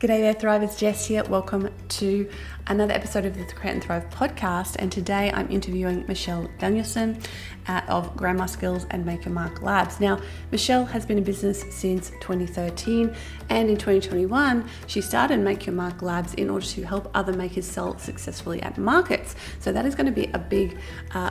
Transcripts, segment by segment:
G'day there, Thrivers. Jess here. Welcome to another episode of the Create and Thrive podcast. And today I'm interviewing Michelle Danielson of Grandma Skills and Make Your Mark Labs. Now, Michelle has been in business since 2013, and in 2021, she started Make Your Mark Labs in order to help other makers sell successfully at markets. So that is going to be a big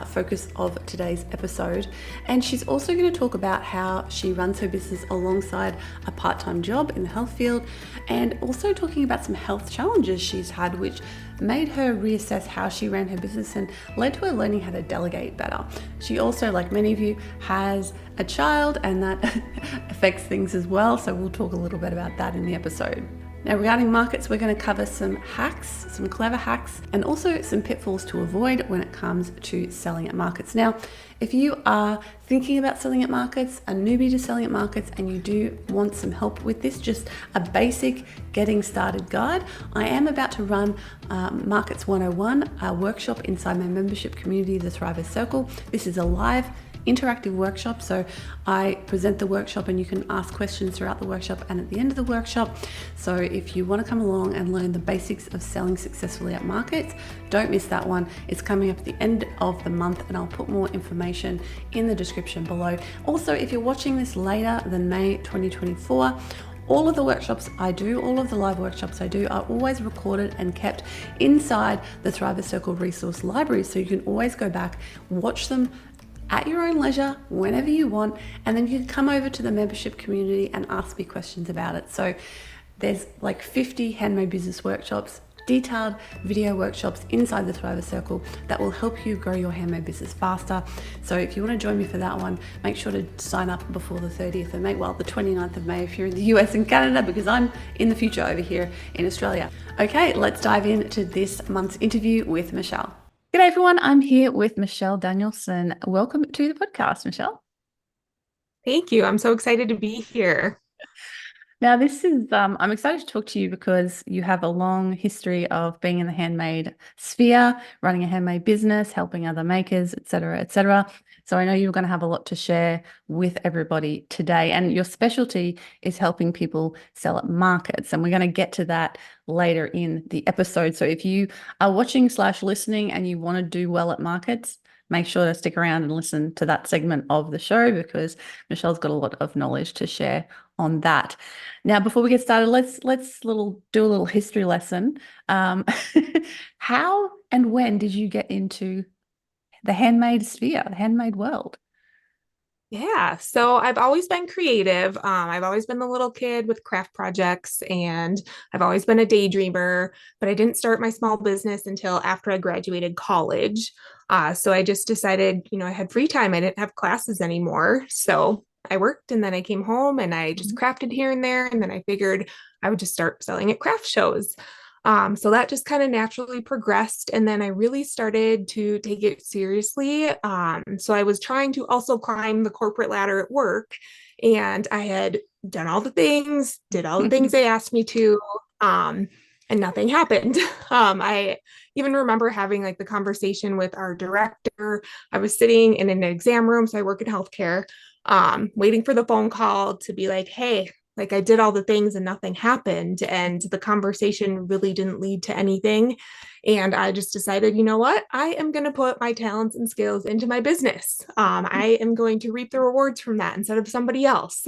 focus of today's episode. And she's also going to talk about how she runs her business alongside a part-time job in the health field, and also talking about some health challenges she's had, which made her reassess how she ran her business and led to her learning how to delegate better. She also, like many of you, has a child, and that affects things as well. So we'll talk a little bit about that in the episode. Now, regarding markets, we're going to cover some hacks, some clever hacks, and also some pitfalls to avoid when it comes to selling at markets. Now, if you are thinking about selling at markets, a newbie to selling at markets, and you do want some help with this, just a basic getting started guide, I am about to run Markets 101, a workshop inside my membership community, the Thrivers Circle. This is a live interactive workshop, so I present the workshop and you can ask questions throughout the workshop and at the end of the workshop. So if you want to come along and learn the basics of selling successfully at markets, don't miss that one. It's coming up at the end of the month, and I'll put more information in the description below. Also, if you're watching this later than May 2024, all of the workshops I do, all of the live workshops I do, are always recorded and kept inside the Thrivers Circle resource library, so you can always go back, watch them at your own leisure, whenever you want, and then you can come over to the membership community and ask me questions about it. So there's like 50 handmade business workshops, detailed video workshops inside the Thrivers Circle that will help you grow your handmade business faster. So if you want to join me for that one, make sure to sign up before the 30th of May, well, the 29th of May if you're in the US and Canada, because I'm in the future over here in Australia. Okay, let's dive into this month's interview with Michelle. G'day everyone, I'm here with Michelle Danielson. Welcome to the podcast, Michelle. Thank you. I'm so excited to be here. Now, this is, I'm excited to talk to you because you have a long history of being in the handmade sphere, running a handmade business, helping other makers, et cetera, et cetera. So I know you're going to have a lot to share with everybody today. And your specialty is helping people sell at markets. And we're going to get to that later in the episode. So if you are watching/listening and you want to do well at markets, make sure to stick around and listen to that segment of the show, because Michelle's got a lot of knowledge to share on that. Now, before we get started, let's do a little history lesson. How and when did you get into the handmade sphere, the handmade world? Yeah, so I've always been creative. I've always been the little kid with craft projects, and I've always been a daydreamer, but I didn't start my small business until after I graduated college. So I just decided, I had free time. I didn't have classes anymore. So I worked, and then I came home and I just crafted here and there. And then I figured I would just start selling at craft shows. So that just kind of naturally progressed. And then I really started to take it seriously. So I was trying to also climb the corporate ladder at work, and I had done all the things, did all the things they asked me to, and nothing happened. I even remember having like the conversation with our director. I was sitting in an exam room, so I work in healthcare, waiting for the phone call to be like, hey, like I did all the things and nothing happened. And the conversation really didn't lead to anything. And I just decided, you know what? I am going to put my talents and skills into my business. I am going to reap the rewards from that instead of somebody else.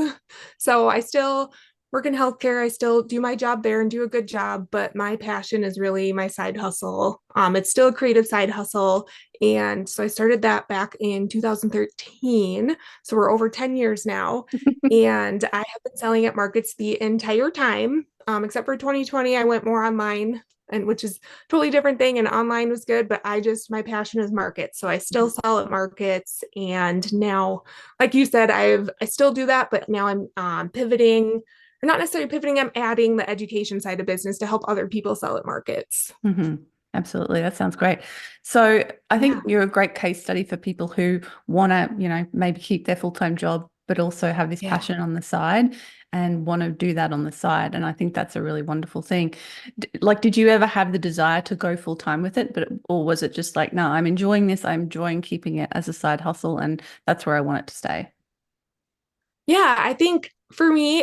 So I still work in healthcare. I still do my job there and do a good job, but my passion is really my side hustle. It's still a creative side hustle. And so I started that back in 2013. So we're over 10 years now. And I have been selling at markets the entire time, except for 2020. I went more online, and which is a totally different thing. And online was good, but my passion is markets. So I still sell at markets. And now, like you said, I still do that, but now I'm pivoting, or not necessarily pivoting, I'm adding the education side of business to help other people sell at markets. Mm-hmm. Absolutely. That sounds great. So I think you're a great case study for people who want to, maybe keep their full-time job, but also have this passion on the side and want to do that on the side. And I think that's a really wonderful thing. Did you ever have the desire to go full-time with it, or was it just like, no, I'm enjoying this. I'm enjoying keeping it as a side hustle, and that's where I want it to stay? Yeah, I think for me,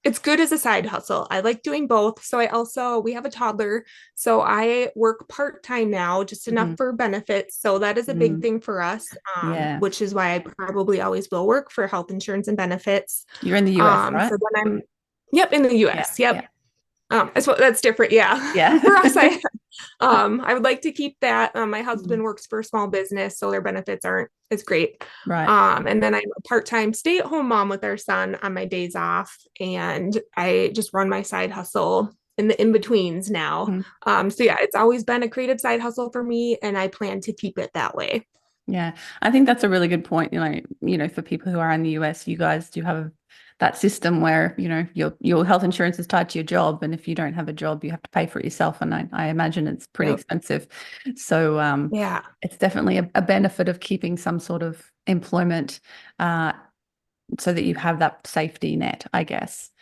it's good as a side hustle. I like doing both. So we have a toddler. So I work part-time now, just enough Hmm. for benefits. So that is a big Mm, thing for us, yeah. which is why I probably always will work for health insurance and benefits. You're in the US, right? So then yep, in the Yeah. US. Yep. Yeah. That's different. Yeah. Yeah. For us, I would like to keep that. My Mm, husband works for a small business, so their benefits aren't as great. right. And then I'm a part-time stay-at-home mom with our son on my days off, and I just run my side hustle in the in-betweens now. Mhm. So yeah, it's always been a creative side hustle for me, and I plan to keep it that way. Yeah, I think that's a really good point. For people who are in the US, you guys do have that system where, your health insurance is tied to your job, and if you don't have a job, you have to pay for it yourself, and I imagine it's pretty Yep. expensive. So Yeah. it's definitely a benefit of keeping some sort of employment, uh, so that you have that safety net, I guess.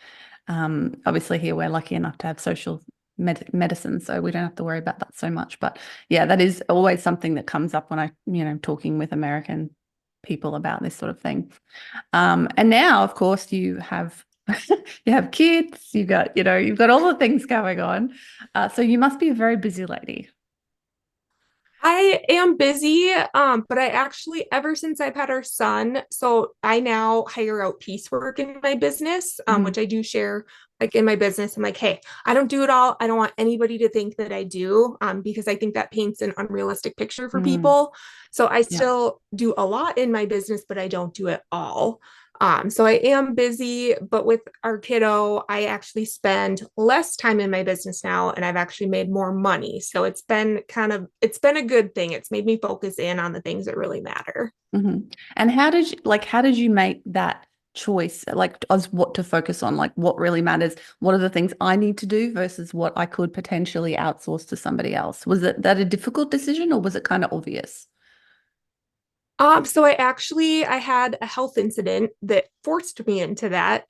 Obviously, here we're lucky enough to have social medicine, so we don't have to worry about that so much. But yeah, that is always something that comes up when talking with American people about this sort of thing. And now, of course, you have you have kids. You've got all the things going on. So you must be a very busy lady. I am busy, but I actually, ever since I've had our son, so I now hire out piecework in my business, Mhm. which I do share like in my business. I'm like, hey, I don't do it all. I don't want anybody to think that I do, because I think that paints an unrealistic picture for Mm, people. So I yeah. still do a lot in my business, but I don't do it all. So I am busy, but with our kiddo, I actually spend less time in my business now, and I've actually made more money. So it's been a good thing. It's made me focus in on the things that really matter. Hmm. And how did you make that choice, like as what to focus on, like what really matters? What are the things I need to do versus what I could potentially outsource to somebody else? Was it that a difficult decision, or was it kind of obvious? So I had a health incident that forced me into that.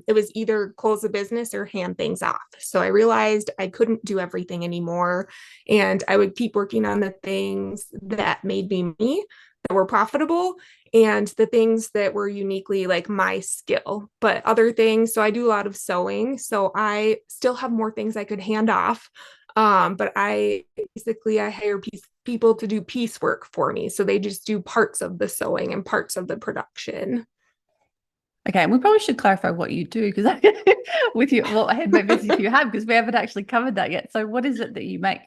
It was either close the business or hand things off. So I realized I couldn't do everything anymore, and I would keep working on the things that made me, that were profitable, and the things that were uniquely like my skill. But other things, so I do a lot of sewing, so I still have more things I could hand off. But I hire people to do piecework for me. So they just do parts of the sewing and parts of the production. Okay, and we probably should clarify what you do because with you, what handmade business you have, because we haven't actually covered that yet. So, what is it that you make?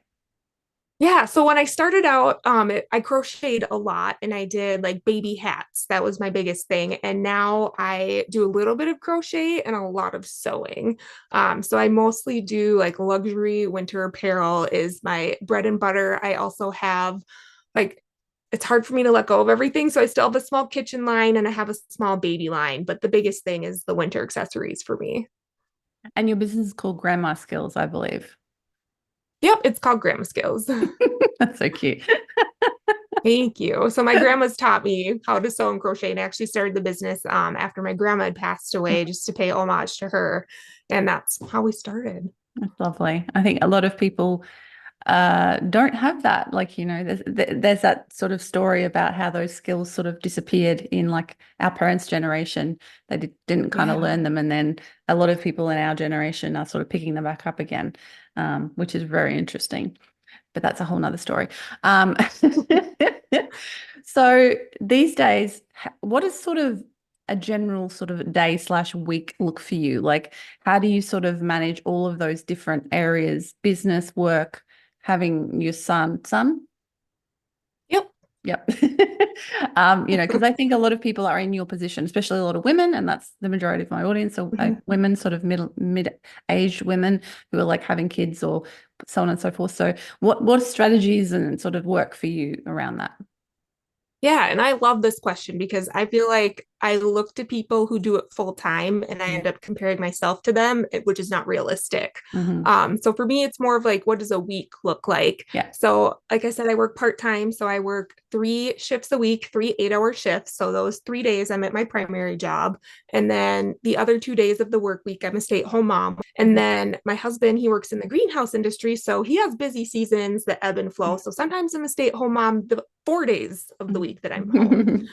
Yeah, so when I started out, I crocheted a lot and I did like baby hats. That was my biggest thing. And now I do a little bit of crochet and a lot of sewing. So I mostly do like luxury winter apparel is my bread and butter. I also have like it's hard for me to let go of everything. So I still have a small kitchen line and I have a small baby line, but the biggest thing is the winter accessories for me. And your business is called Grandma Skills, I believe. Yep, it's called Grandma Skills. That's so cute. Thank you. So my grandma's taught me how to sew and crochet, and I actually started the business after my grandma had passed away, just to pay homage to her, and that's how we started. That's lovely. I think a lot of people don't have that. Like, there's that sort of story about how those skills sort of disappeared in like our parents' generation. They didn't kind of Yeah. learn them. And then a lot of people in our generation are sort of picking them back up again, which is very interesting. But that's a whole nother story. Um, so these days, what is sort of a general sort of day slash week look for you? Like, how do you sort of manage all of those different areas, business, work, having your son? Yep. Yep. Because I think a lot of people are in your position, especially a lot of women, and that's the majority of my audience. So Mhm. women, sort of mid-aged women who are like having kids or so on and so forth. So what strategies and sort of work for you around that? Yeah, and I love this question because I feel like I look to people who do it full time and I Yeah. end up comparing myself to them, which is not realistic. Hmm. So for me, it's more of like, what does a week look like? Yeah. So, like I said, I work part time. So I work 3 shifts a week, 3 8-hour shifts. So those 3 days I'm at my primary job. And then the other 2 days of the work week, I'm a stay-at-home mom. And Mhm. then my husband, he works in the greenhouse industry. So he has busy seasons that ebb and flow. So sometimes I'm a stay-at-home mom the 4 days of the week that I'm home.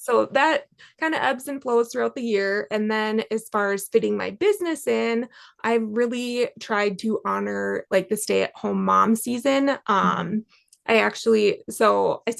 So that kind of ebbs and flows throughout the year. And then as far as fitting my business in, I really tried to honor like the stay-at-home mom season. I see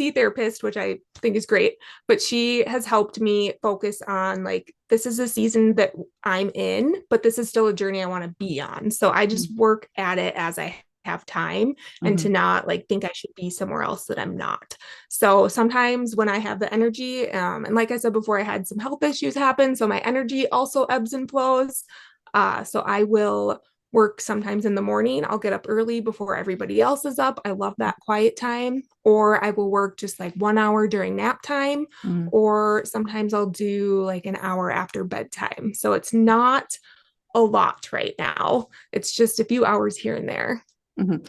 a therapist, which I think is great, but she has helped me focus on like, this is a season that I'm in, but this is still a journey I want to be on. So I just work at it as I have time and to Mm-hmm. not like think I should be somewhere else that I'm not. So sometimes when I have the energy, and like I said before, I had some health issues happen. So my energy also ebbs and flows. So I will work sometimes in the morning. I'll get up early before everybody else is up. I love that quiet time. Or I will work just like 1 hour during nap time. Mm-hmm. Or sometimes I'll do like an hour after bedtime. So it's not a lot right now. It's just a few hours here and there. Mm-hmm.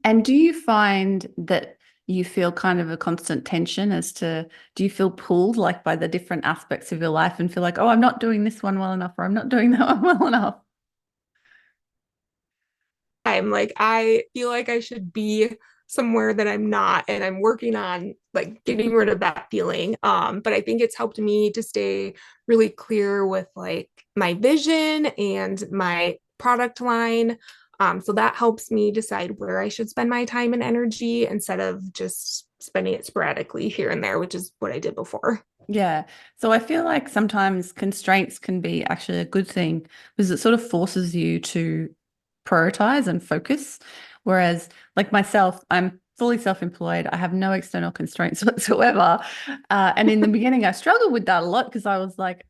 And do you find that you feel kind of a constant tension as to, do you feel pulled like by the different aspects of your life and feel like, oh, I'm not doing this one well enough, or I'm not doing that one well enough? I'm like, I feel like I should be somewhere that I'm not, and I'm working on like getting rid of that feeling. But I think it's helped me to stay really clear with like my vision and my product line. So that helps me decide where I should spend my time and energy instead of just spending it sporadically here and there, which is what I did before. Yeah. So I feel like sometimes constraints can be actually a good thing because it sort of forces you to prioritize and focus. Whereas, like myself, I'm fully self-employed. I have no external constraints whatsoever. And in the beginning, I struggled with that a lot because I was like,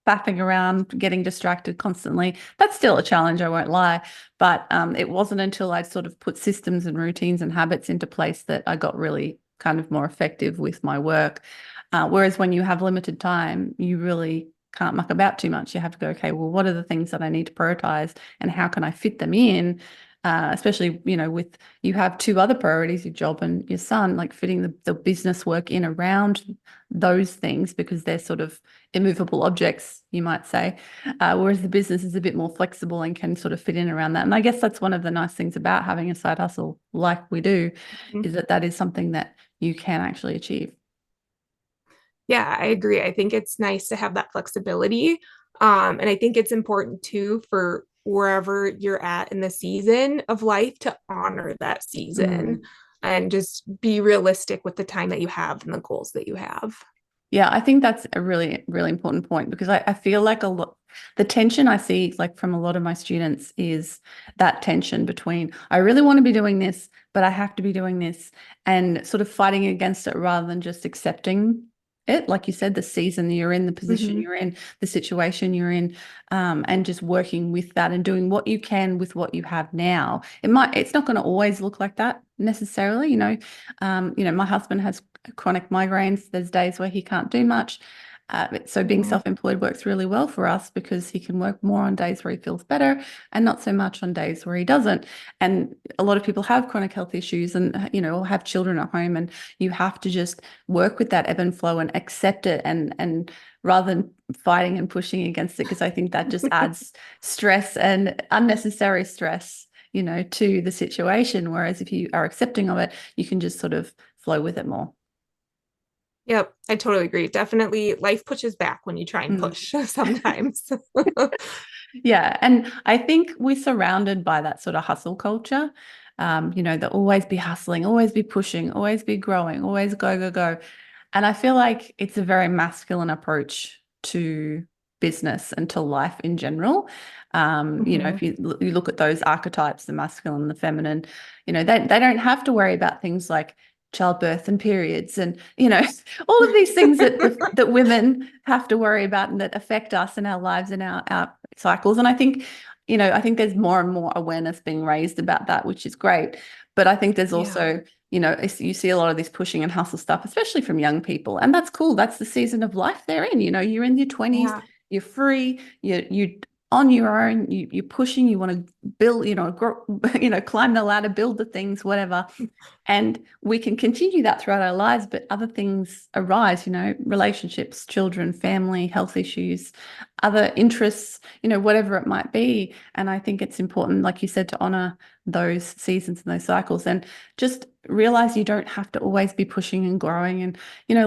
faffing around, getting distracted constantly. That's still a challenge, I won't lie. But it wasn't until I sort of put systems and routines and habits into place that I got really kind of more effective with my work. Whereas when you have limited time, you really can't muck about too much. You have to go, okay, well, what are the things that I need to prioritize and how can I fit them in? Especially, with you have two other priorities, your job and your son, like fitting the business work in around those things because they're sort of immovable objects, you might say. Whereas the business is a bit more flexible and can sort of fit in around that. And I guess that's one of the nice things about having a side hustle like we do, is that that is something that you can actually achieve. Yeah, I agree. I think it's nice to have that flexibility. And I think it's important too for wherever you're at in the season of life to honor that season Mm. and just be realistic with the time that you have and the goals that you have. Yeah, I think that's a really, really important point because I feel like the tension I see like from a lot of my students is that tension between I really want to be doing this, but I have to be doing this and sort of fighting against it rather than just accepting it. Like you said, the season that you're in, the position Mhm. you're in, the situation you're in, and just working with that and doing what you can with what you have now. It's not going to always look like that necessarily, my husband has chronic migraines. There's days where he can't do much. So being Mhm. self-employed works really well for us because he can work more on days where he feels better and not so much on days where he doesn't. And a lot of people have chronic health issues and, or have children at home, and you have to just work with that ebb and flow and accept it and rather than fighting and pushing against it, because I think that just adds stress and unnecessary stress, to the situation. Whereas if you are accepting of it, you can just sort of flow with it more. Yep, I totally agree. Definitely life pushes back when you try and Mm. push sometimes. Yeah. And I think we're surrounded by that sort of hustle culture. That always be hustling, always be pushing, always be growing, always go, go, go. And I feel like it's a very masculine approach to business and to life in general. Mhm. If you look at those archetypes, the masculine and the feminine, they don't have to worry about things like childbirth and periods and, all of these things that women have to worry about and that affect us in our lives and our cycles. And I think there's more and more awareness being raised about that, which is great. But I think there's Yeah. also, you see a lot of this pushing and hustle stuff, especially from young people. And that's cool. That's the season of life they're in. You're in your 20s, Yeah. you're free, you on your own, you're pushing, you want to build, grow, climb the ladder, build the things, whatever. And we can continue that throughout our lives, but other things arise, relationships, children, family, health issues, other interests, whatever it might be. And I think it's important, like you said, to honor those seasons and those cycles and just realize you don't have to always be pushing and growing. And,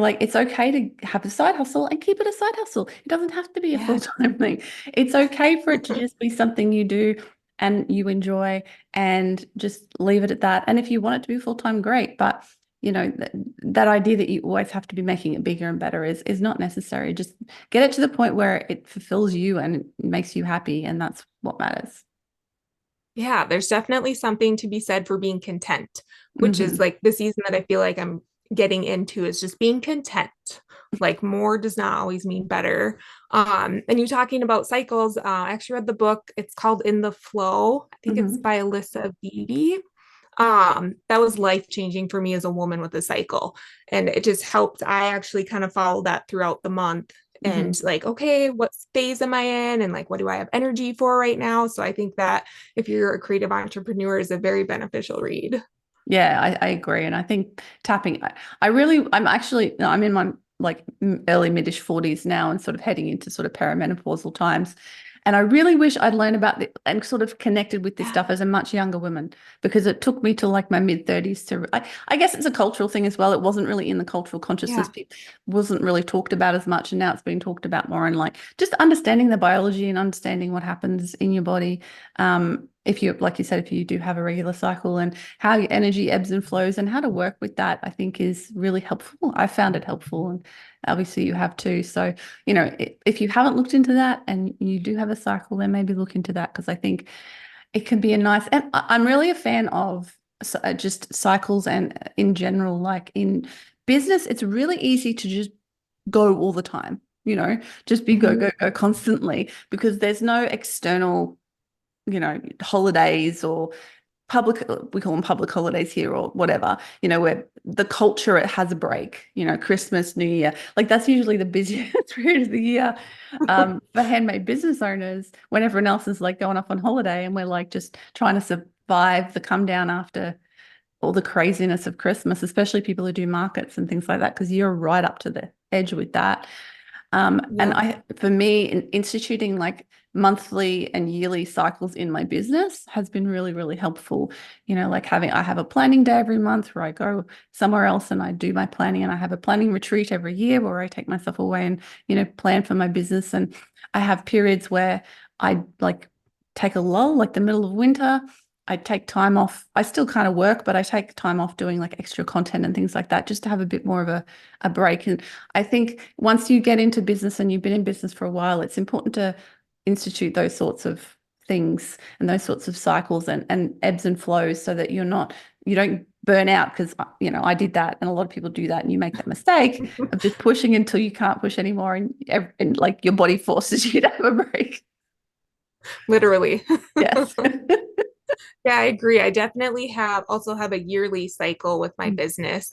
like it's okay to have a side hustle and keep it a side hustle. It doesn't have to be a Yeah. full-time thing. It's okay for it to just be something you do and you enjoy, and just leave it at that. And if you want it to be full-time, great. But that idea that you always have to be making it bigger and better is not necessary. Just get it to the point where it fulfills you and it makes you happy, and that's what matters. Yeah, there's definitely something to be said for being content, which is Hmm. like the season that I feel like I'm getting into is just being content. Like more does not always mean better. And you talking about cycles, I actually read the book. It's called In the Flow. I think it's Hmm. by Alyssa Beebe. That was life changing for me as a woman with a cycle. And it just helped. I actually kind of followed that throughout the month Hmm. and like, okay, what phase am I in? And like, what do I have energy for right now? So I think that if you're a creative entrepreneur is a very beneficial read. Yeah, I agree. And I think tapping, I'm actually, no, I'm in my like early midish 40s now and sort of heading into sort of perimenopausal times. And I really wish I'd learned about it and sort of connected with this Yeah. stuff as a much younger woman, because it took me to like my mid 30s I guess it's a cultural thing as well. It wasn't really in the cultural consciousness, Yeah. wasn't really talked about as much. And now it's being talked about more, and like just understanding the biology and understanding what happens in your body. If you, like you said, if you do have a regular cycle, and how your energy ebbs and flows and how to work with that, I think is really helpful. I found it helpful, and obviously you have too. So, if you haven't looked into that and you do have a cycle, then maybe look into that, because I think it can be a nice, and I'm really a fan of just cycles, and in general, like in business, it's really easy to just go all the time, just be go, Mhm. go, go constantly, because there's no external holidays or public, we call them public holidays here or whatever, where the culture, it has a break, Christmas, New Year, like that's usually the busiest period of the year. For handmade business owners, when everyone else is like going off on holiday and we're like just trying to survive the come down after all the craziness of Christmas, especially people who do markets and things like that, because you're right up to the edge with that. And Yep. for me, instituting like monthly and yearly cycles in my business has been really, really helpful. Like I have a planning day every month where I go somewhere else and I do my planning, and I have a planning retreat every year where I take myself away and, plan for my business. And I have periods where I like take a lull, like the middle of winter. I take time off. I still kind of work, but I take time off doing like extra content and things like that, just to have a bit more of a break. And I think once you get into business and you've been in business for a while, it's important to institute those sorts of things and those sorts of cycles and ebbs and flows, so that you don't burn out, because, I did that, and a lot of people do that, and you make that mistake of just pushing until you can't push anymore, and like your body forces you to have a break. Literally. Yes. Yeah, I agree. I definitely have a yearly cycle with my business.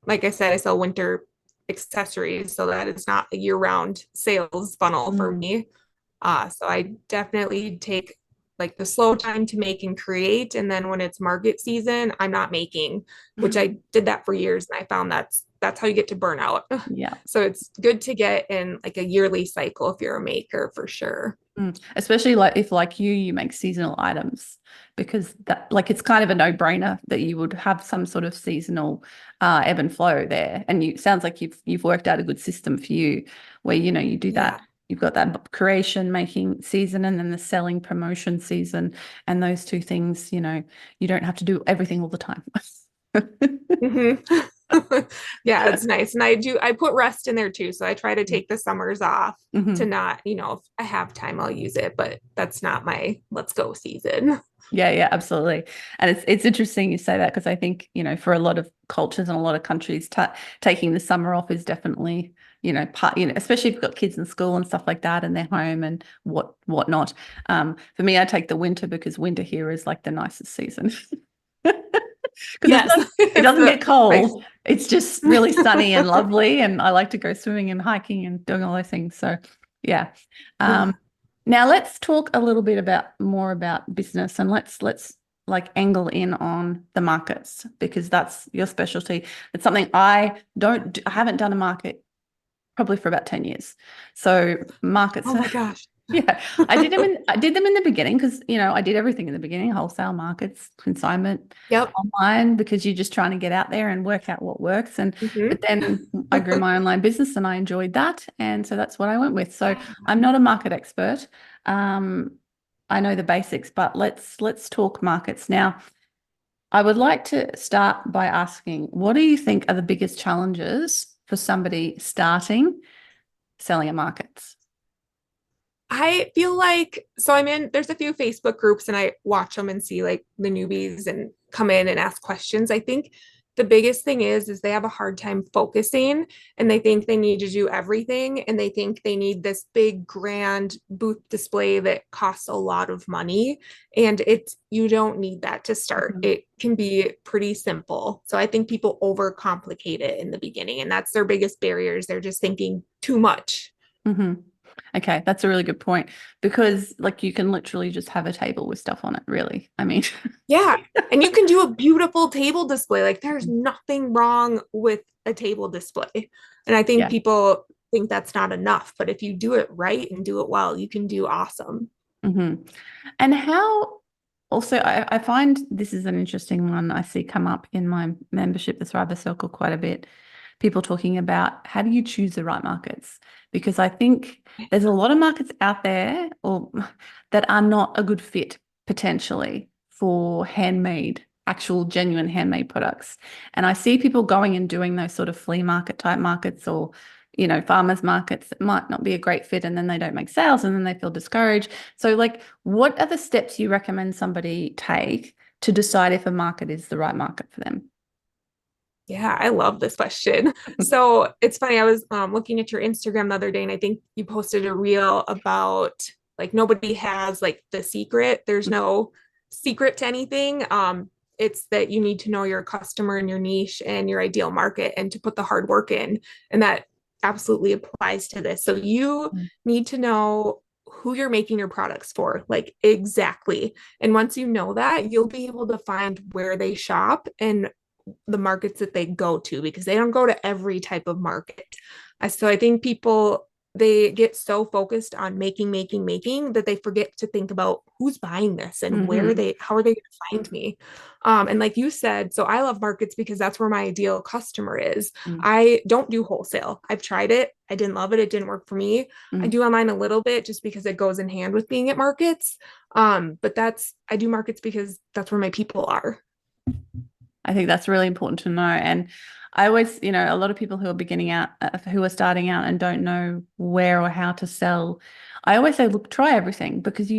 Like I said, I sell winter accessories, so that is not a year-round sales funnel for Mm. me. So I definitely take like the slow time to make and create, and then when it's market season, I'm not making, which I did that for years, and I found that's how you get to burnout. Yeah. So it's good to get in like a yearly cycle if you're a maker for sure. Especially like if like you make seasonal items, because that, like, it's kind of a no-brainer that you would have some sort of seasonal ebb and flow there. And you sounds like you've worked out a good system for you, where you do Yeah. that. You've got that creation making season, and then the selling promotion season, and those two things, you don't have to do everything all the time. Hmm. Yeah, it's nice. And I put rest in there too. So I try to take the summers off to Mhm. not, if I have time, I'll use it, but that's not my let's go season. Yeah, yeah, absolutely. And it's interesting you say that, because I think, for a lot of cultures and a lot of countries, taking the summer off is definitely, part, especially if you've got kids in school and stuff like that, and they're home and whatnot. For me, I take the winter, because winter here is like the nicest season. Because Yes. it It's doesn't the get my cold. It's just really sunny and lovely, and I like to go swimming and hiking and doing all those things. So, yeah. yeah. Um, Now let's talk a little bit more about business, and let's like angle in on the markets, because that's your specialty. It's something I haven't done a market probably for about 10 years. So markets, Oh my gosh. Yeah, I did them in the beginning because, I did everything in the beginning, wholesale markets, consignment, Yep. online, because you're just trying to get out there and work out what works. Hmm. But then I grew my online business and I enjoyed that. And so that's what I went with. So I'm not a market expert. Um, I know the basics, but let's talk markets. Now, I would like to start by asking, what do you think are the biggest challenges for somebody starting selling at markets? I feel like there's a few Facebook groups and I watch them and see like the newbies and come in and ask questions. I think the biggest thing is they have a hard time focusing and they think they need to do everything and they think they need this big grand booth display that costs a lot of money, and you don't need that to start. Mhm. It can be pretty simple. So I think people overcomplicate it in the beginning, and that's their biggest barriers. They're just thinking too much. Mm-hmm. Okay, that's a really good point because like you can literally just have a table with stuff on it, really. I mean, Yeah. And you can do a beautiful table display. Like there's nothing wrong with a table display. And I think yeah. people think that's not enough, but if you do it right and do it well, you can do awesome. Hmm. And how also I find this is an interesting one I see come up in my membership, the Thriver Circle, quite a bit. People talking about how do you choose the right markets? Because I think there's a lot of markets out there or that are not a good fit potentially for handmade, actual genuine handmade products. And I see people going and doing those sort of flea market type markets or farmers markets that might not be a great fit and then they don't make sales and then they feel discouraged. So like what are the steps you recommend somebody take to decide if a market is the right market for them? Yeah, I love this question. So it's funny. I was looking at your Instagram the other day, and I think you posted a reel about like nobody has like the secret. There's no secret to anything. It's that you need to know your customer and your niche and your ideal market and to put the hard work in. And that absolutely applies to this. So you need to know who you're making your products for, like exactly. And once you know that, you'll be able to find where they shop and the markets that they go to, because they don't go to every type of market. So I think people, they get so focused on making that they forget to think about who's buying this and Mm-hmm. how are they going to find me. And like you said, so I love markets because that's where my ideal customer is. I don't do wholesale. I've tried it. I didn't love it. It didn't work for me. I Mm-hmm. do online a little bit just because it goes in hand with being at markets. But I do markets because that's where my people are. I think that's really important to know. And I always, a lot of people who are beginning out, who are starting out and don't know where or how to sell, I always say, look, try everything because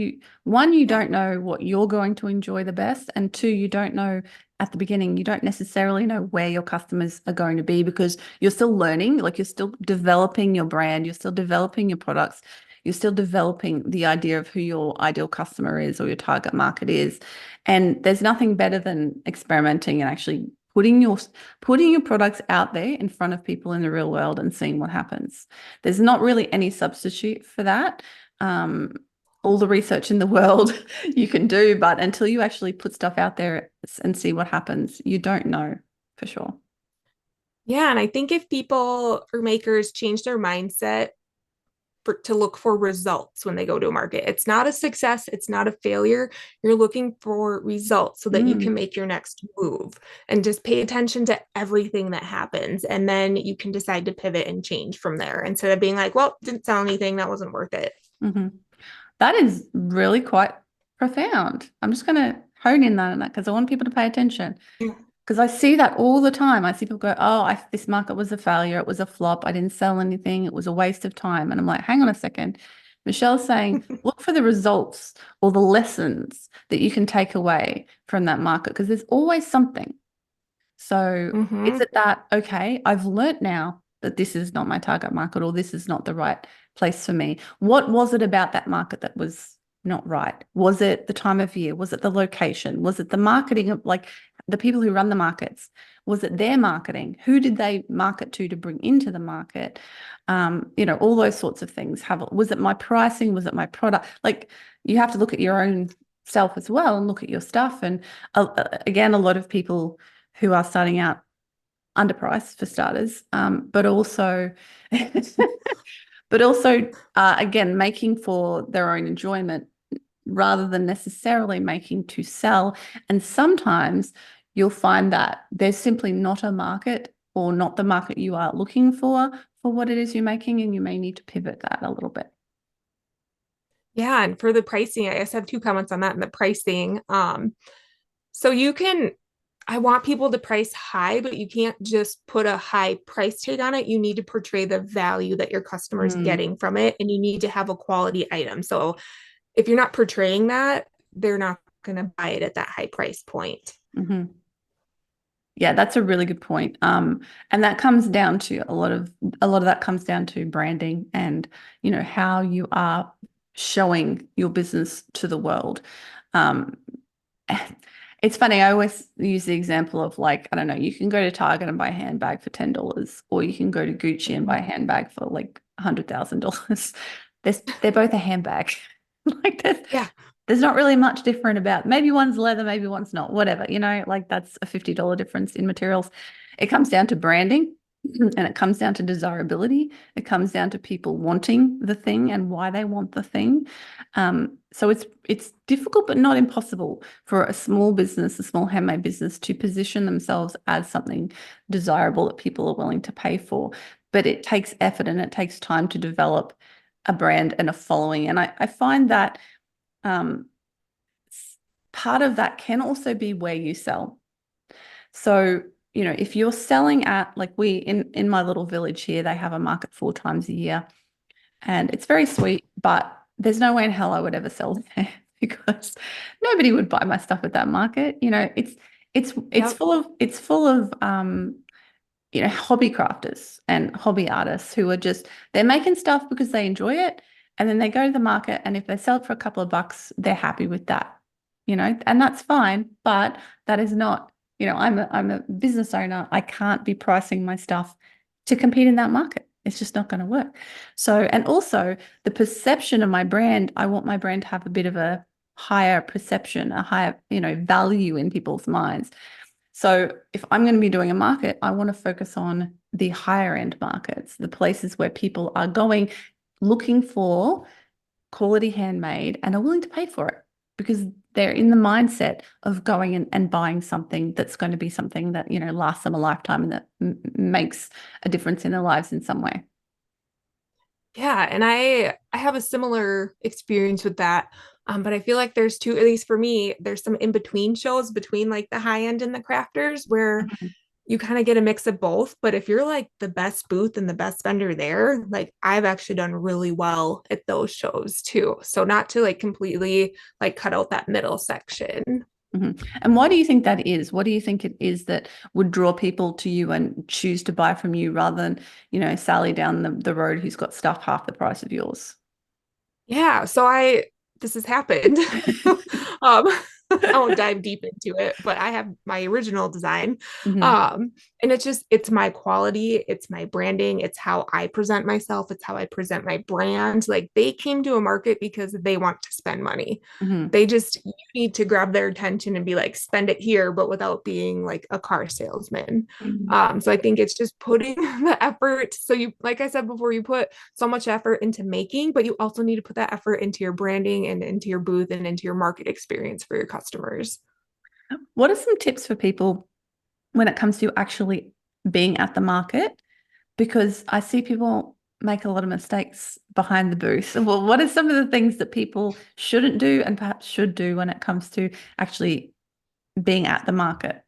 one, you don't know what you're going to enjoy the best. And two, you don't know at the beginning, you don't necessarily know where your customers are going to be because you're still learning, like you're still developing your brand, you're still developing your products. You're still developing the idea of who your ideal customer is or your target market is. And there's nothing better than experimenting and actually putting your products out there in front of people in the real world and seeing what happens. There's not really any substitute for that. Um, all the research in the world you can do, but until you actually put stuff out there and see what happens, you don't know for sure. Yeah, and I think if people or makers change their mindset to look for results when they go to a market, it's not a success, it's not a failure. You're looking for results so that you can Mm, make your next move and just pay attention to everything that happens. And then you can decide to pivot and change from there instead of being like, well, didn't sell anything, that wasn't worth it. mhm. That is really quite profound. I'm just going to hone in on that because I want people to pay attention. Because I see that all the time. I see people go, oh, this market was a failure. It was a flop. I didn't sell anything. It was a waste of time. And I'm like, hang on a second. Michelle's saying, look for the results or the lessons that you can take away from that market because there's always something. So is Mm-hmm. it that, okay, I've learnt now that this is not my target market or this is not the right place for me? What was it about that market that was not right? Was it the time of year? Was it the location? Was it the marketing of like the people who run the markets? Was it their marketing? Who did they market to bring into the market? All those sorts of things. Was it my pricing? Was it my product? Like you have to look at your own self as well and look at your stuff. And again, a lot of people who are starting out underpriced for starters, but also but also, again, making for their own enjoyment rather than necessarily making to sell. And sometimes you'll find that there's simply not a market or not the market you are looking for what it is you're making, and you may need to pivot that a little bit. Yeah, and for the pricing, I guess I have two comments on that and the pricing. So you can, I want people to price high, but you can't just put a high price tag on it. You need to portray the value that your customer is Mm, getting from it, and you need to have a quality item. So if you're not portraying that, they're not going to buy it at that high price point. mhm. Yeah, that's a really good point. And that comes down to a lot of that comes down to branding and, how you are showing your business to the world. Um, it's funny, I always use the example of, like, I don't know, you can go to Target and buy a handbag for $10, or you can go to Gucci and buy a handbag for like $100,000. They're both a handbag. Like, Yeah. there's not really much different about, maybe one's leather, maybe one's not, whatever, like that's a $50 difference in materials. It comes down to branding, and it comes down to desirability. It comes down to people wanting the thing and why they want the thing. So it's difficult but not impossible for a small business, a small handmade business, to position themselves as something desirable that people are willing to pay for. But it takes effort and it takes time to develop a brand and a following. And I find that um, part of that can also be where you sell. So, if you're selling at, like, we in my little village here, they have a market 4 times a year, and it's very sweet, but there's no way in hell I would ever sell there because nobody would buy my stuff at that market. It's Yep. full of hobby crafters and hobby artists who are just, they're making stuff because they enjoy it. And then they go to the market, and if they sell it for a couple of bucks, they're happy with that, and that's fine. But that is not, I'm a business owner. I can't be pricing my stuff to compete in that market. It's just not going to work. So, and also the perception of my brand, I want my brand to have a bit of a higher perception, a higher, value in people's minds. So if I'm going to be doing a market, I want to focus on the higher end markets, the places where people are going looking for quality handmade and are willing to pay for it because they're in the mindset of going and buying something that's going to be something that, lasts them a lifetime and that makes a difference in their lives in some way. Yeah, and I have a similar experience with that. But I feel like there's two, at least for me, there's some in between shows between like the high end and the crafters where you kind of get a mix of both. But if you're like the best booth and the best vendor there, like I've actually done really well at those shows too. So not to like completely like cut out that middle section. Mm-hmm. And why do you think that is? What do you think it is that would draw people to you and choose to buy from you rather than, Sally down the road who's got stuff half the price of yours? Yeah, so this has happened. um I won't dive deep into it, but I have my original design. Mm-hmm. Um and it's my quality, it's my branding, it's how I present myself, it's how I present my brand. Like they came to a market because they want to spend money. Mm-hmm. They just, you need to grab their attention and be like, spend it here, but without being like a car salesman. Mm-hmm. So I think it's just putting the effort. So you, like I said before, you put so much effort into making, but you also need to put that effort into your branding and into your booth and into your market experience for your customers. What are some tips for people when it comes to actually being at the market? Because I see people make a lot of mistakes behind the booth. Well, what are some of the things that people shouldn't do and perhaps should do when it comes to actually being at the market?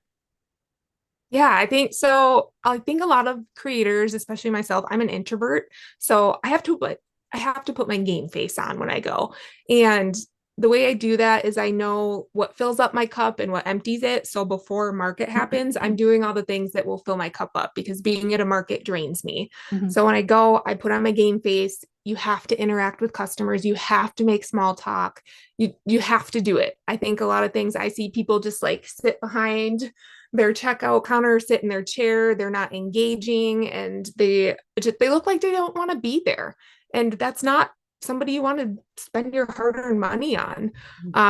Yeah, I think so. I think a lot of creators, especially myself, I'm an introvert, so I have to put my game face on when I go. And the way I do that is I know what fills up my cup and what empties it. So before market happens, I'm doing all the things that will fill my cup up because being at a market drains me. Mm-hmm. So when I go, I put on my game face. You have to interact with customers. You have to make small talk. You have to do it. I think a lot of things I see people just like sit behind their checkout counter, sit in their chair, they're not engaging, and they look like they don't want to be there. And that's not somebody you want to spend your hard-earned money on.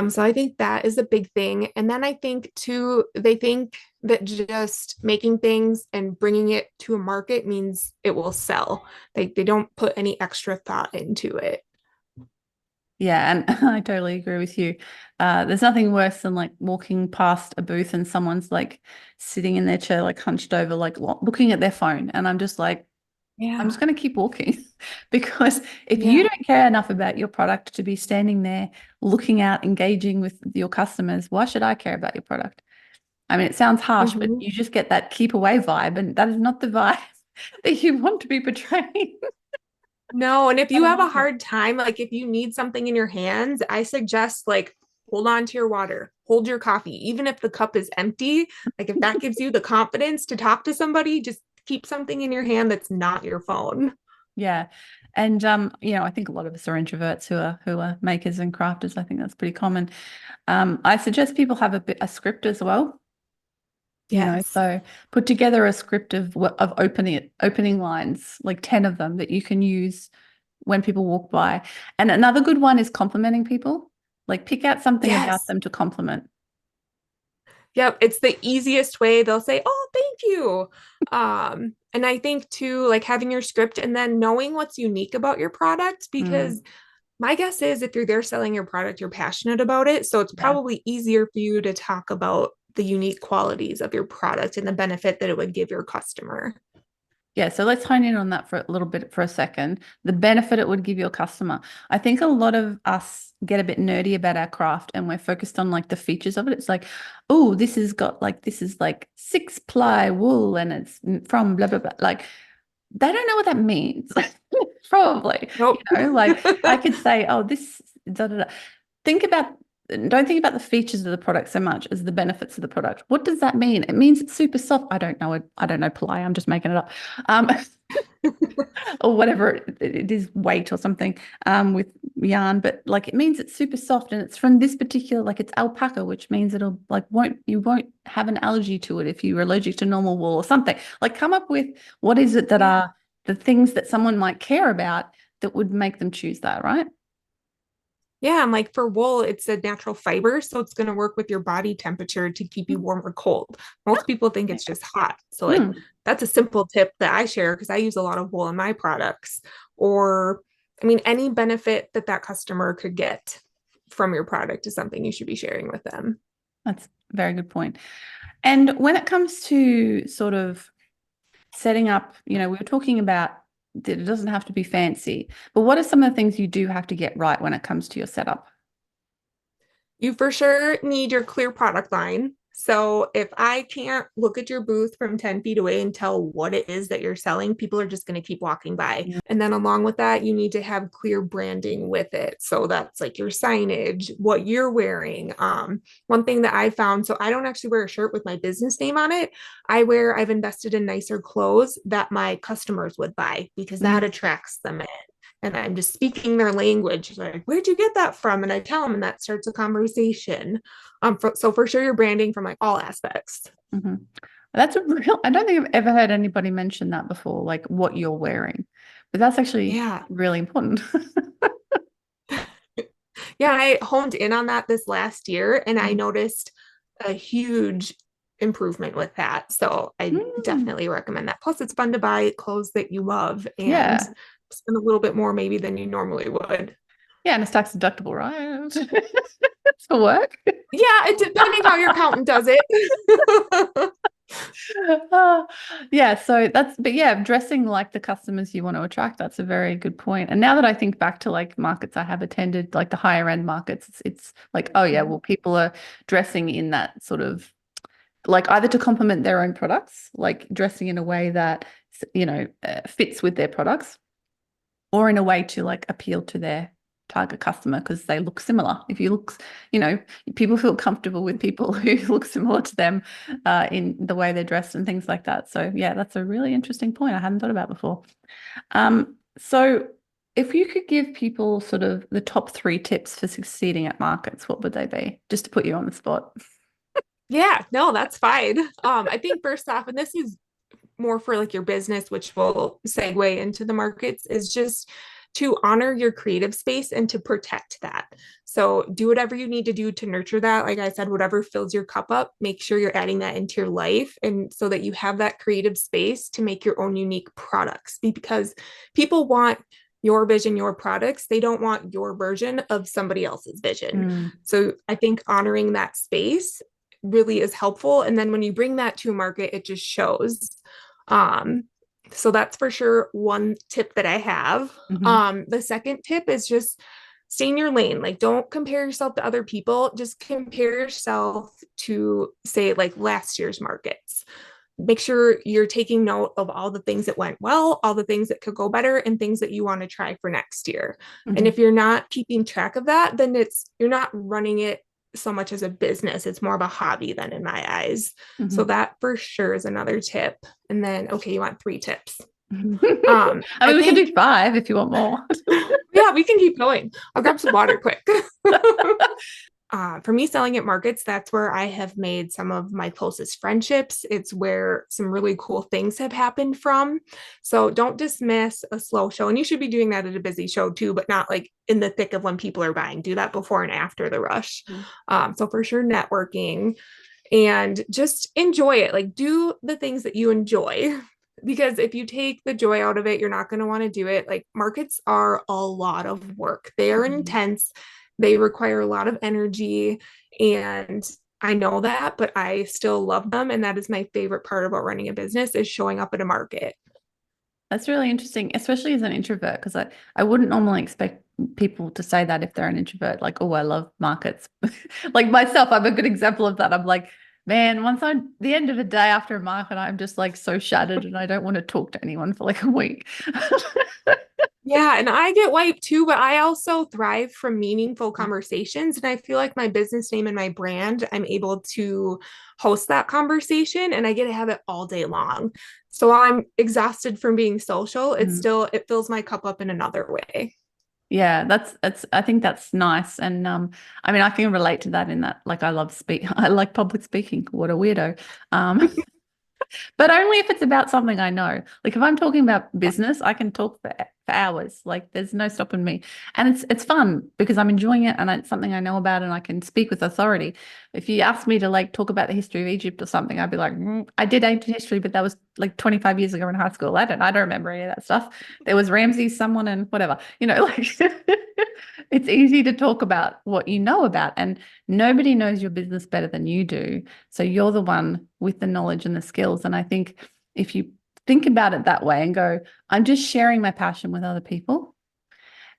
So I think that is a big thing. And then I think too, they think that just making things and bringing it to a market means it will sell. They don't put any extra thought into it. Yeah, and I totally agree with you. There's nothing worse than like walking past a booth and someone's like sitting in their chair, like hunched over, like looking at their phone. And I'm just like, I'm just Yeah. going to keep walking because if you Yeah. don't care enough about your product to be standing there looking out, engaging with your customers, why should I care about your product? I mean, it sounds harsh, but Mhm. you just get that keep away vibe, and that is not the vibe that you want to be portraying. No, and if I you don't have a like it. hard time, like if you need something in your hands, I suggest like hold on to your water, hold your coffee, even if the cup is empty. Like if that gives you the confidence to talk to somebody, just keep something in your hand that's not your phone. Yeah. And I think a lot of us are introverts who are makers and crafters. I think that's pretty common. I suggest people have a script as well. Yes. So put together a script of opening lines, like 10 of them that you can use when people walk by. And another good one is complimenting people. Like pick out something about Yes. them to compliment. Yep, it's the easiest way. They'll say, "Oh, thank you." And I think too, like having your script and then knowing what's unique about your product, Mm, because my guess is if you're there selling your product, you're passionate about it. So it's yeah. probably easier for you to talk about the unique qualities of your product and the benefit that it would give your customer. Yeah, so let's hone in on that for a little bit for a second. The benefit it would give your customer. I think a lot of us get a bit nerdy about our craft and we're focused on like the features of it. It's like, oh, this is like 6-ply wool and it's from blah blah blah. Like they don't know what that means. Probably, Nope. like I could say, oh, this da, da, da. Think about don't think about the features of the product so much as the benefits of the product. What does that mean? It means it's super soft. I don't know it. I don't know ply. I'm just making it up. Um, or whatever it is, weight or something with yarn, but like it means it's super soft and it's from this particular, like it's alpaca, which means it'll like you won't have an allergy to it if you're allergic to normal wool or something. Like come up with what is it that Yeah. are the things that someone might care about that would make them choose that, right? Yeah, and like for wool, it's a natural fiber, so it's going to work with your body temperature to keep you warm or cold. Most people think it's just hot. So like Mm. that's a simple tip that I share because I use a lot of wool in my products. Or I mean, any benefit that that customer could get from your product is something you should be sharing with them. That's a very good point. And when it comes to sort of setting up, we were talking about that it doesn't have to be fancy, but what are some of the things you do have to get right when it comes to your setup? You for sure need your clear product line. So if I can't look at your booth from 10 feet away and tell what it is that you're selling, people are just going to keep walking by. Mm. And then along with that, you need to have clear branding with it. So that's like your signage, what you're wearing. One thing that I found, so I don't actually wear a shirt with my business name on it. I've invested in nicer clothes that my customers would buy because that Mm. attracts them in and I'm just speaking their language. Like, where'd you get that from? And I tell them, and that starts a conversation. So for sure, you're branding from like all aspects. Mm-hmm. That's a real, I don't think I've ever heard anybody mention that before, like what you're wearing, but that's actually Yeah, really important. yeah. I honed in on that this last year, and I Mm. noticed a huge improvement with that. So I Mm. definitely recommend that. Plus, it's fun to buy clothes that you love and Yeah. spend a little bit more maybe than you normally would. Yeah, and it's tax deductible, right? It's for work. Yeah, it depending how your accountant does it. Uh, yeah, so but yeah, dressing like the customers you want to attract, that's a very good point. And now that I think back to like markets I have attended, like the higher end markets, it's like, oh yeah, well, people are dressing in that sort of like either to complement their own products, like dressing in a way that, fits with their products, or in a way to like appeal to their target customer because they look similar. If you look, you know, people feel comfortable with people who look similar to them in the way they're dressed and things like that. So yeah, that's a really interesting point I hadn't thought about before. So if you could give people sort of the top 3 tips for succeeding at markets, what would they be? Just to put you on the spot. Yeah, no, that's fine. I think first off, and this is more for like your business, which will segue into the markets, is just to honor your creative space and to protect that. So do whatever you need to do to nurture that. Like I said, whatever fills your cup up, make sure you're adding that into your life. And so that you have that creative space to make your own unique products, because people want your vision, your products. They don't want your version of somebody else's vision. So I think honoring that space really is helpful. And then when you bring that to market, it just shows. So that's for sure one tip that I have. The second tip is just stay in your lane. Like, don't compare yourself to other people. Just compare yourself to, say, like last year's markets. Make sure you're taking note of all the things that went well, all the things that could go better, and things that you want to try for next year. And if you're not keeping track of that, then you're not running it so much as a business. It's more of a hobby then, in my eyes. So that for sure is another tip. And then, okay, you want 3 tips. I mean, we can do 5 if you want more. Yeah, we can keep going. I'll grab some water quick. For me, selling at markets, that's where I have made some of my closest friendships. It's where some really cool things have happened from. So don't dismiss a slow show. And you should be doing that at a busy show too, but not like in the thick of when people are buying. Do that before and after the rush. So for sure, networking, and just enjoy it. Like, do the things that you enjoy. Because if you take the joy out of it, you're not going to want to do it. Like, markets are a lot of work. They are intense. They require a lot of energy, and I know that, but I still love them. And that is my favorite part about running a business, is showing up at a market. That's really interesting, especially as an introvert, because I wouldn't normally expect people to say that if they're an introvert, like, oh, I love markets. Like myself, I'm a good example of that. I'm like, man, the end of the day after a market, I'm just like so shattered and I don't want to talk to anyone for like a week. Yeah, and I get wiped too, but I also thrive from meaningful conversations. And I feel like my business name and my brand, I'm able to host that conversation, and I get to have it all day long. So I'm exhausted from being social. It fills my cup up in another way. Yeah, I think that's nice. And I mean, I can relate to that in that, like, I like public speaking. What a weirdo. But only if it's about something I know. Like if I'm talking about business, I can talk for hours. Like there's no stopping me. And it's fun because I'm enjoying it and it's something I know about and I can speak with authority. If you ask me to like talk about the history of Egypt or something, I'd be like, I did ancient history, but that was like 25 years ago in high school. I don't remember any of that stuff. There was Ramses, someone, and whatever. Like it's easy to talk about what you know about, and nobody knows your business better than you do. So you're the one with the knowledge and the skills. And I think if you think about it that way and go, I'm just sharing my passion with other people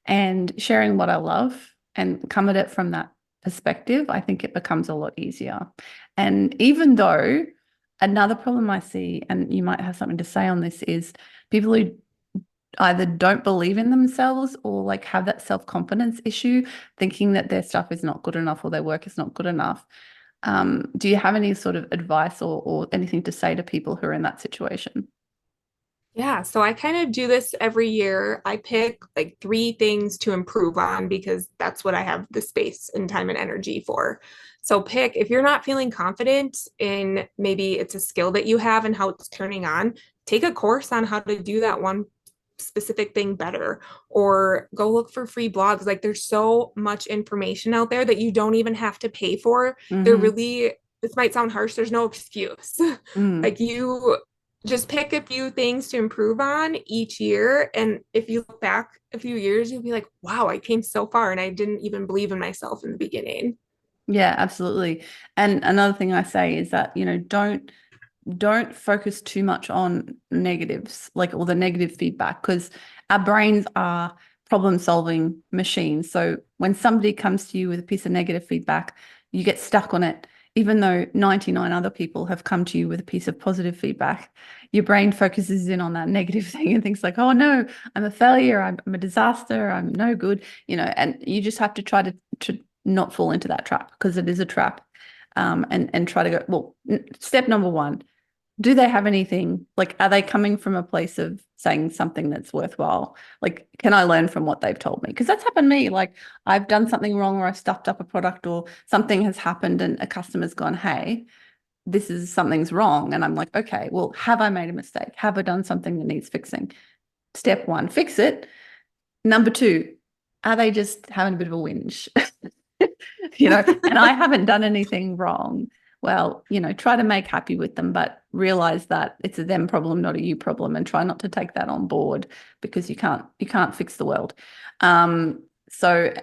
and sharing what I love and come at it from that perspective, I think it becomes a lot easier. And even though another problem I see, and you might have something to say on this, is people who either don't believe in themselves or like have that self-confidence issue, thinking that their stuff is not good enough or their work is not good enough. Do you have any sort of advice or anything to say to people who are in that situation? Yeah, so I kind of do this every year. I pick like 3 things to improve on because that's what I have the space and time and energy for. So if you're not feeling confident in, maybe it's a skill that you have and how it's turning on, take a course on how to do that one specific thing better, or go look for free blogs. Like there's so much information out there that you don't even have to pay for. This might sound harsh, there's no excuse. Like, you just pick a few things to improve on each year, and if you look back a few years, you'll be like, wow, I came so far and I didn't even believe in myself in the beginning. Yeah, absolutely. And another thing I say is that, don't focus too much on negatives, like all the negative feedback, because our brains are problem solving machines. So when somebody comes to you with a piece of negative feedback, you get stuck on it. Even though 99 other people have come to you with a piece of positive feedback, your brain focuses in on that negative thing and thinks like, oh no, I'm a failure, I'm a disaster, I'm no good, and you just have to try to not fall into that trap, because it is a trap. And try to go, well, step number 1, do they have anything, like, are they coming from a place of saying something that's worthwhile? Like, can I learn from what they've told me? Because that's happened to me. Like, I've done something wrong, or I've stuffed up a product, or something has happened and a customer's gone, hey, something's wrong. And I'm like, okay, well, have I made a mistake? Have I done something that needs fixing? Step 1, fix it. Number two, are they just having a bit of a whinge? And I haven't done anything wrong. Well, try to make happy with them, but realize that it's a them problem, not a you problem, and try not to take that on board because you can't fix the world. So,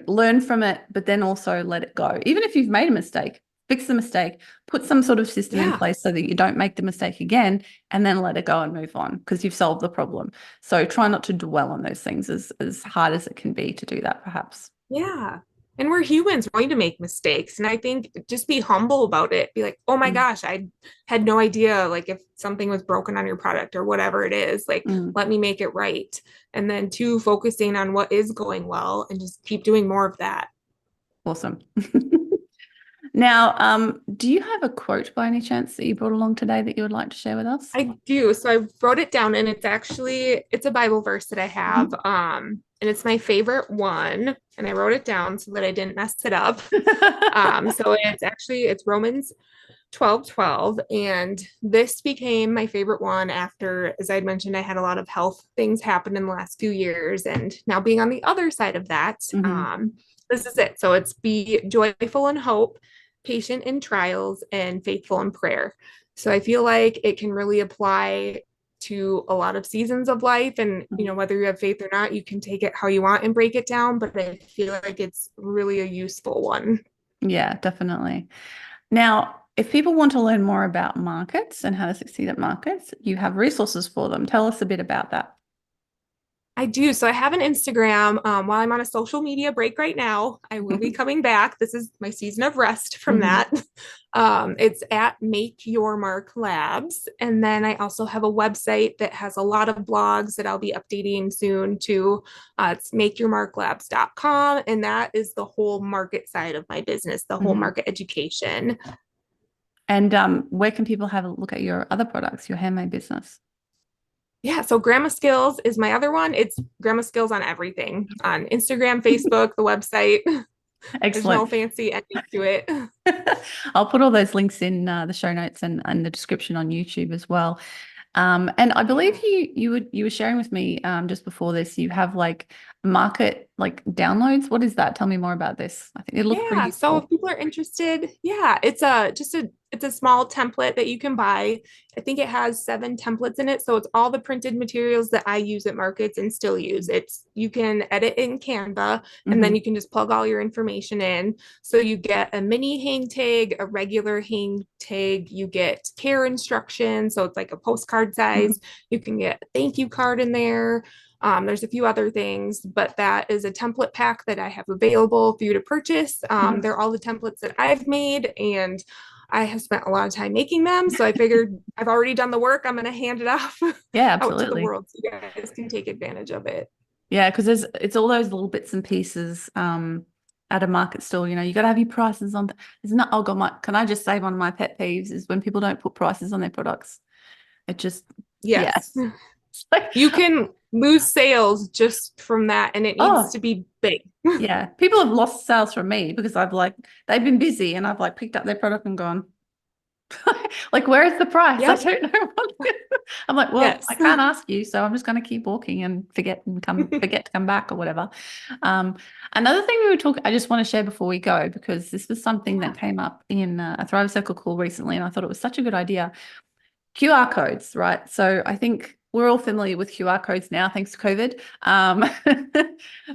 learn from it, but then also let it go. Even if you've made a mistake, fix the mistake, put some sort of system in place so that you don't make the mistake again, and then let it go and move on because you've solved the problem. So try not to dwell on those things as hard as it can be to do that, perhaps. Yeah. And we're humans, we're going to make mistakes. And I think just be humble about it. Be like, oh my gosh, I had no idea, like if something was broken on your product or whatever it is, like let me make it right. And then two, focusing on what is going well and just keep doing more of that. Awesome. Now, do you have a quote by any chance that you brought along today that you would like to share with us? I do. So I wrote it down and it's a Bible verse that I have. And it's my favorite one. And I wrote it down so that I didn't mess it up. So it's Romans 12:12. And this became my favorite one after, as I'd mentioned, I had a lot of health things happen in the last few years. And now being on the other side of that, this is it. So it's be joyful in hope, patient in trials, and faithful in prayer. So I feel like it can really apply to a lot of seasons of life. And, whether you have faith or not, you can take it how you want and break it down. But I feel like it's really a useful one. Yeah, definitely. Now, if people want to learn more about markets and how to succeed at markets, you have resources for them. Tell us a bit about that. I do. So I have an Instagram. While I'm on a social media break right now, I will be coming back. This is my season of rest from that. It's at Make Your Mark Labs. And then I also have a website that has a lot of blogs that I'll be updating soon too. It's makeyourmarklabs.com. And that is the whole market side of my business, the whole market education. And where can people have a look at your other products, your handmade business? Yeah, so Grandma Skills is my other one. It's Grandma Skills on everything, on Instagram, Facebook, the website. Excellent. There's no fancy ending to it. I'll put all those links in the show notes and the description on YouTube as well. And I believe you were sharing with me just before this, you have like market like downloads. What is that? Tell me more about this. I think it looks pretty useful. So if people are interested, it's a small template that you can buy. I think it has 7 templates in it. So it's all the printed materials that I use at markets and still use. You can edit in Canva and then you can just plug all your information in. So you get a mini hang tag, a regular hang tag, you get care instructions. So it's like a postcard size. You can get a thank you card in there. There's a few other things, but that is a template pack that I have available for you to purchase. They're all the templates that I've made, and I have spent a lot of time making them. So I figured I've already done the work. I'm going to hand it off out to the world so you guys can take advantage of it. Yeah, because it's all those little bits and pieces at a market stall. You got to have your prices on. Isn't that? Oh God, can I just say one of my pet peeves is when people don't put prices on their products. It just yes. You can lose sales just from that, and it needs to be big. Yeah, people have lost sales from me because they've been busy and I've picked up their product and gone where is the price? I don't know. I'm like, well, I can't ask you, so I'm just going to keep walking and forget to come back or whatever. Another thing I just want to share before we go, because this was something that came up in a Thrive Circle call recently, and I thought it was such a good idea. QR codes, right? So I think we're all familiar with QR codes now, thanks to COVID.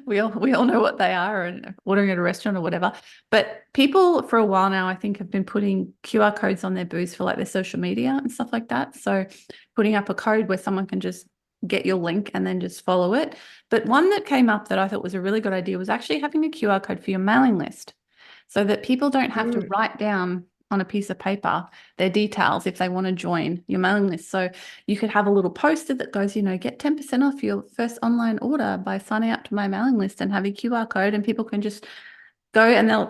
We all know what they are, and ordering at a restaurant or whatever. But people for a while now, I think, have been putting QR codes on their booths for their social media and stuff like that. So putting up a code where someone can just get your link and then just follow it. But one that came up that I thought was a really good idea was actually having a QR code for your mailing list so that people don't have to write down on a piece of paper their details if they want to join your mailing list. So you could have a little poster that goes, get 10% off your first online order by signing up to my mailing list, and have a QR code, and people can just go and it'll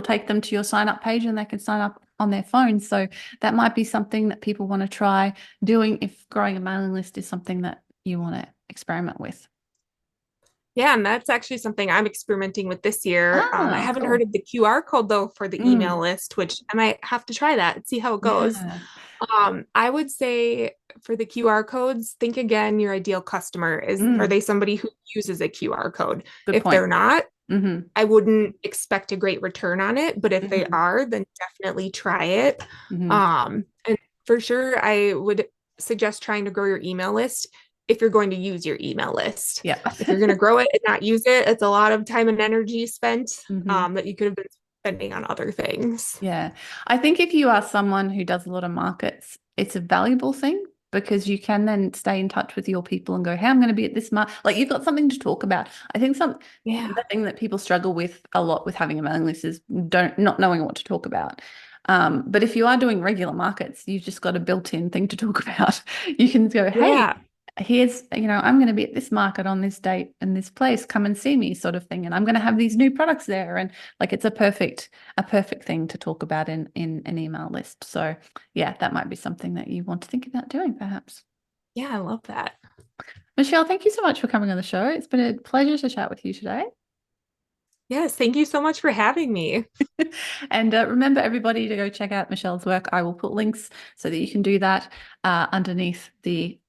take them to your sign up page and they can sign up on their phone. So that might be something that people want to try doing if growing a mailing list is something that you want to experiment with. Yeah, and that's actually something I'm experimenting with this year. I haven't heard of the QR code though for the email list, which I might have to try that and see how it goes. I would say for the QR codes, think again, your ideal customer are Mm, they somebody who uses a QR code? good If point. they're not, Mm-hmm. I wouldn't expect a great return on it, but if they Mm-hmm. are, then definitely try it. Mm-hmm. And for sure, I would suggest trying to grow your email list if you're going to use your email list. Yeah. If you're going to grow it and not use it, it's a lot of time and energy spent Mm-hmm. that you could have been spending on other things. Yeah. I think if you are someone who does a lot of markets, it's a valuable thing because you can then stay in touch with your people and go, hey, I'm going to be at this market. Like you've got something to talk about. I think Yeah. the thing that people struggle with a lot with having a mailing list is not knowing what to talk about. But if you are doing regular markets, you've just got a built-in thing to talk about. You can go, hey, Yeah. here's, I'm going to be at this market on this date in this place, come and see me sort of thing. And I'm going to have these new products there. And like, it's a perfect thing to talk about in an email list. So yeah, that might be something that you want to think about doing perhaps. Yeah, I love that. Michelle, thank you so much for coming on the show. It's been a pleasure to chat with you today. Yes, thank you so much for having me. And remember, everybody, to go check out Michelle's work. I will put links so that you can do that underneath the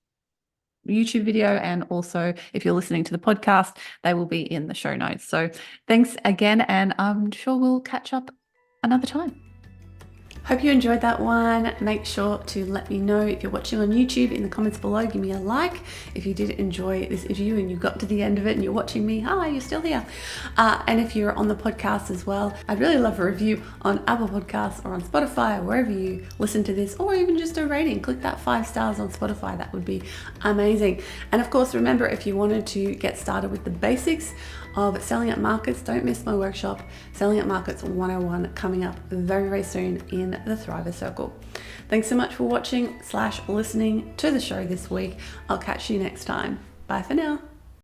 YouTube video. And also, if you're listening to the podcast, they will be in the show notes. So thanks again. And I'm sure we'll catch up another time. Hope you enjoyed that one. Make sure to let me know if you're watching on YouTube in the comments below. Give me a like if you did enjoy this interview and you got to the end of it and you're watching me. Hi, you're still here. And if you're on the podcast as well, I'd really love a review on Apple Podcasts or on Spotify or wherever you listen to this, or even just a rating. Click that 5 stars on Spotify. That would be amazing. And of course, remember, if you wanted to get started with the basics of selling at markets, don't miss my workshop, Selling at Markets 101, coming up very, very soon in the Thriver Circle. Thanks so much for watching / listening to the show this week. I'll catch you next time. Bye for now.